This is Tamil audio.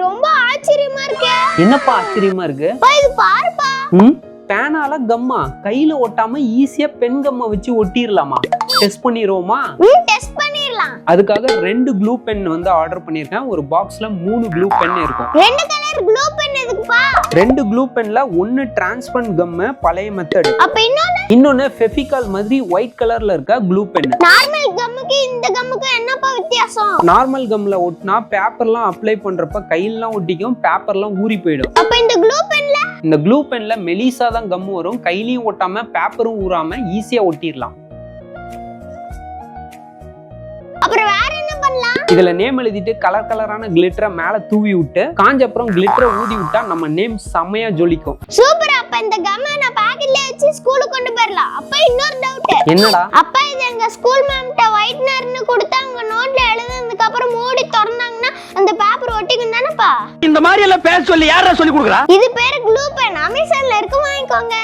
ரொம்ப ஆச்சரியமா இருக்கு. என்னப்பா ஆச்சரியமா இருக்கு? இது பாருப்பா. பேனால கம்மா கையில ஒட்டாம ஈஸியா பென் கம்மா வச்சு ஒட்டிரலாமா? டெஸ்ட் பண்ணிரோமா? டெஸ்ட் பண்ணிரலாம். அதுக்காக 2 க்ளூ பென் வந்து ஆர்டர் பண்ணிருக்கேன். ஒரு பாக்ஸ்ல 3 க்ளூ பென் இருக்கும். 2 கலர் க்ளூ பென் எதுக்குப்பா? 2 க்ளூ பென்ல ஒன்னு டிரான்ஸ்பரண்ட் கம் பழைய மெத்தட். அப்ப இன்னொன்னு ஃபெவிகால் மாதிரி ஒயிட் கலர்ல இருக்க க்ளூ பென். நார்மல் கம்முக்கு இந்த கம்முக்கு என்னப்பா வித்தியாசம்? நார்மல் கம்ல ஒட்டினா பேப்பர்லாம் அப்ளை பண்றப்ப கையிலலாம் ஒட்டிக்கும், பேப்பர்லாம் ஊறி போயிடும். அப்ப இந்த க்ளூ பென்ல மெலிசா தான் கம் வரும். கையிலயும் ஒட்டாம பேப்பரும் ஊறாம ஈஸியா ஒட்டிரலாம். அப்புறம் வேற என்ன பண்ணலாம்? இதுல நேம் எழுதிட்டு கலர் கலரான கிளிட்டரை மேல தூவி விட்டு காஞ்ச அப்புறம் கிளிட்டரை ஊதி விட்டா நம்ம நேம் செமையா ஜொலிக்கும். சூப்பர். அப்ப இந்த கம்மை நான் பாக்கெட்ல வச்சு ஸ்கூலுக்கு கொண்டு போயிரலாம். அப்ப இன்னொரு டவுட். என்னடா? அப்பா இது எங்க ஸ்கூல் மேம்ட்ட ஒயிட்னர்னு கொடுத்தா அவங்க நோட்ல எழுதுனதுக்கு அப்புறம் மூடி திறந்தாங்கன்னா அந்த பேப்பர் ஒட்டிக்கும் தானேப்பா? இந்த மாதிரி எல்லாம் பேச சொல்லி யாரா சொல்லி கொடுக்குறா? இது பேரு க்ளூ பென். அமேசான்ல இருக்கு, வாங்கிக்கோங்க.